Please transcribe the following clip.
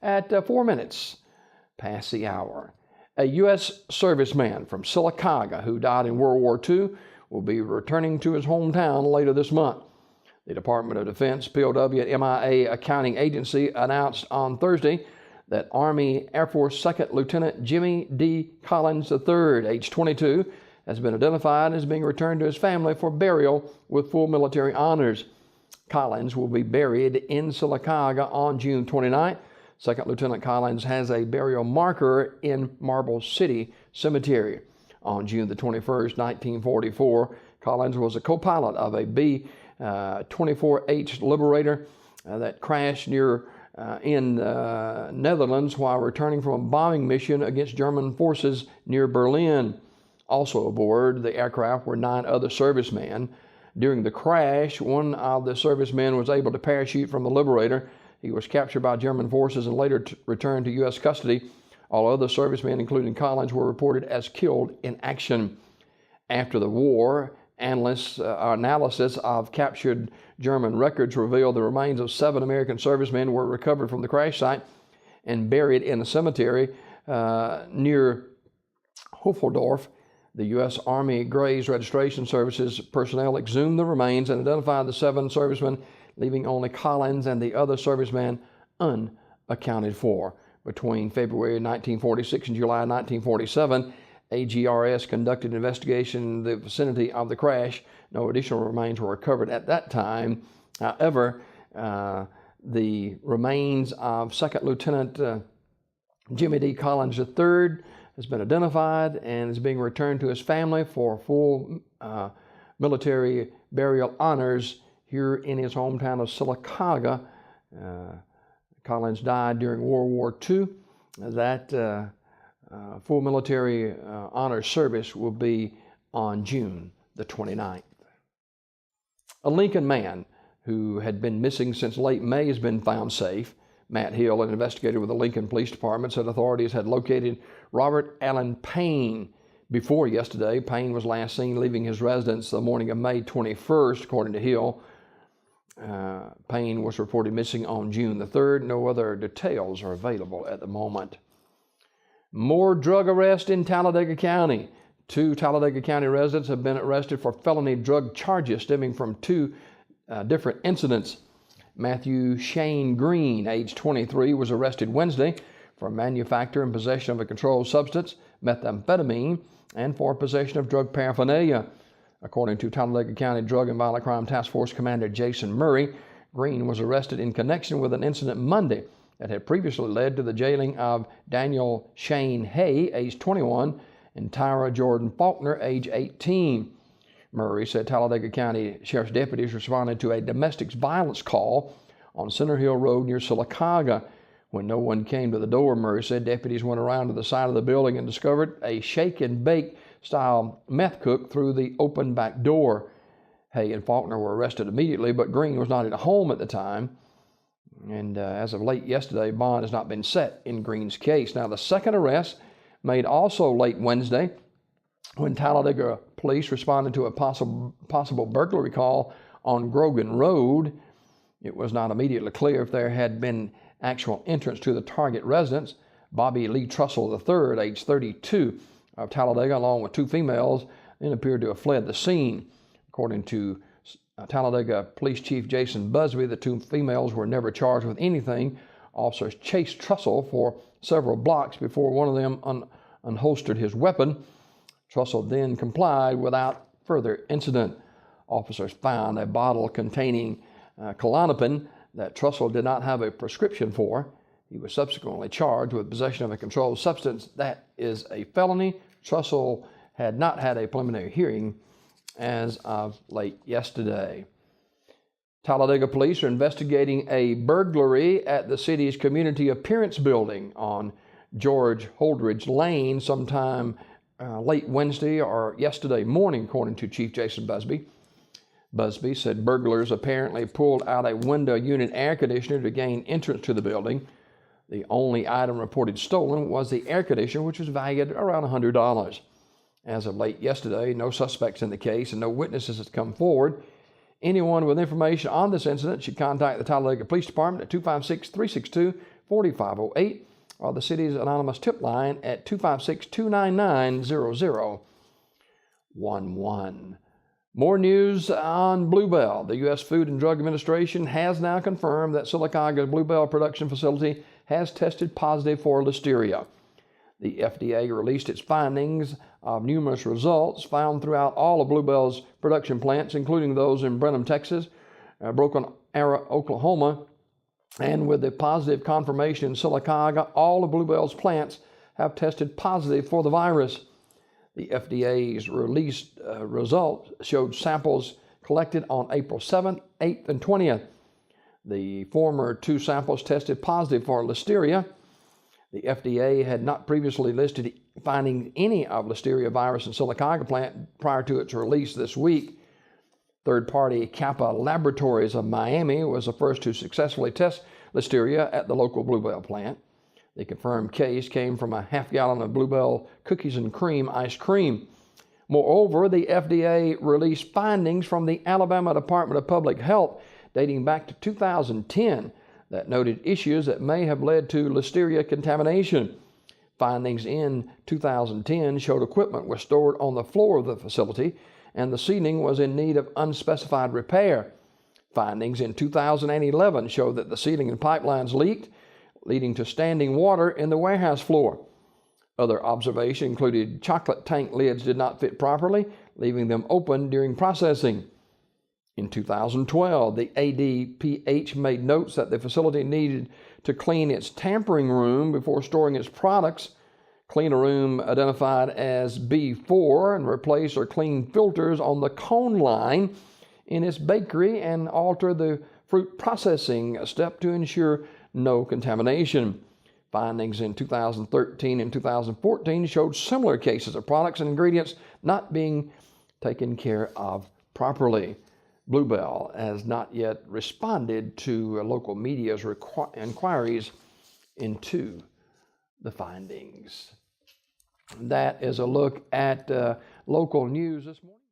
at 4 minutes past the hour. A U.S. serviceman from Sylacauga who died in World War II will be returning to his hometown later this month. The Department of Defense POW at MIA Accounting Agency announced on Thursday that Army Air Force 2nd Lieutenant Jimmy D. Collins III, age 22, has been identified as being returned to his family for burial with full military honors. Collins will be buried in Sylacauga on June 29th. Second Lieutenant Collins has a burial marker in Marble City Cemetery. On June the 21st, 1944, Collins was a co-pilot of a B-24H Liberator that crashed in Netherlands while returning from a bombing mission against German forces near Berlin. Also aboard the aircraft were 9 other servicemen. During the crash, one of the servicemen was able to parachute from the Liberator. He was captured by German forces and later returned to U.S. custody. All other servicemen, including Collins, were reported as killed in action. After the war, analysis of captured German records revealed the remains of 7 American servicemen were recovered from the crash site and buried in a cemetery near Hofeldorf. The U.S. Army Graves Registration Services personnel exhumed the remains and identified the 7 servicemen, leaving only Collins and the other servicemen unaccounted for. Between February 1946 and July 1947, AGRS conducted an investigation in the vicinity of the crash. No additional remains were recovered at that time. However, the remains of 2nd Lieutenant Jimmy D. Collins III has been identified and is being returned to his family for full military burial honors here in his hometown of Sylacauga. Collins died during World War II. That full military honor service will be on June the 29th. A Lincoln man who had been missing since late May has been found safe. Matt Hill, an investigator with the Lincoln Police Department, said authorities had located Robert Allen Payne. Before yesterday, Payne was last seen leaving his residence the morning of May 21st, according to Hill. Payne was reported missing on June the 3rd. No other details are available at the moment. More drug arrests in Talladega County. 2 Talladega County residents have been arrested for felony drug charges stemming from 2 different incidents. Matthew Shane Green, age 23, was arrested Wednesday for manufacture and possession of a controlled substance, methamphetamine, and for possession of drug paraphernalia. According to Talladega County Drug and Violent Crime Task Force Commander Jason Murray, Green was arrested in connection with an incident Monday that had previously led to the jailing of Daniel Shane Hay, age 21, and Tyra Jordan Faulkner, age 18. Murray said Talladega County Sheriff's deputies responded to a domestic violence call on Center Hill Road near Sylacauga. When no one came to the door, Murray said deputies went around to the side of the building and discovered a shake and bake style meth cook through the open back door. Hay and Faulkner were arrested immediately, but Green was not at home at the time. And as of late yesterday, bond has not been set in Green's case. Now, the second arrest made also late Wednesday when Talladega police responded to a possible burglary call on Grogan Road. It was not immediately clear if there had been actual entrance to the target residence. Bobby Lee Trussell III, age 32, of Talladega, along with 2 females, then appeared to have fled the scene. According to Talladega Police Chief Jason Busby, the 2 females were never charged with anything. Officers chased Trussell for several blocks before one of them unholstered his weapon. Trussell then complied without further incident. Officers found a bottle containing Klonopin that Trussell did not have a prescription for. He was subsequently charged with possession of a controlled substance. That is a felony. Trussell had not had a preliminary hearing as of late yesterday. Talladega police are investigating a burglary at the city's Community Appearance Building on George Holdridge Lane sometime late Wednesday or yesterday morning, according to Chief Jason Busby. Busby said burglars apparently pulled out a window unit air conditioner to gain entrance to the building. The only item reported stolen was the air conditioner, which was valued around $100. As of late yesterday, no suspects in the case and no witnesses have come forward. Anyone with information on this incident should contact the Talladega Police Department at 4508 or the city's anonymous tip line at 256-299-0011. More news on Bluebell. The U.S. Food and Drug Administration has now confirmed that Sylacauga's Bluebell production facility has tested positive for listeria. The FDA released its findings of numerous results found throughout all of Bluebell's production plants, including those in Brenham, Texas, Broken Arrow, Oklahoma, and with the positive confirmation in Sylacauga, all of Bluebell's plants have tested positive for the virus. The FDA's released results showed samples collected on April 7th, 8th, and 20th. The former two samples tested positive for listeria. The FDA had not previously listed finding any of listeria virus in Sylacauga plant prior to its release this week. Third-party Kappa Laboratories of Miami was the first to successfully test listeria at the local Bluebell plant. The confirmed case came from a half-gallon of Bluebell cookies and cream ice cream. Moreover, the FDA released findings from the Alabama Department of Public Health dating back to 2010 that noted issues that may have led to listeria contamination. Findings in 2010 showed equipment was stored on the floor of the facility and the ceiling was in need of unspecified repair. Findings in 2011 showed that the ceiling and pipelines leaked, leading to standing water in the warehouse floor. Other observations included chocolate tank lids did not fit properly, leaving them open during processing. In 2012, the ADPH made notes that the facility needed to clean its tampering room before storing its products, clean a room identified as B4, and replace or clean filters on the cone line in its bakery, and alter the fruit processing step to ensure no contamination. Findings in 2013 and 2014 showed similar cases of products and ingredients not being taken care of properly. Bluebell has not yet responded to local media's inquiries into the findings. That is a look at local news this morning.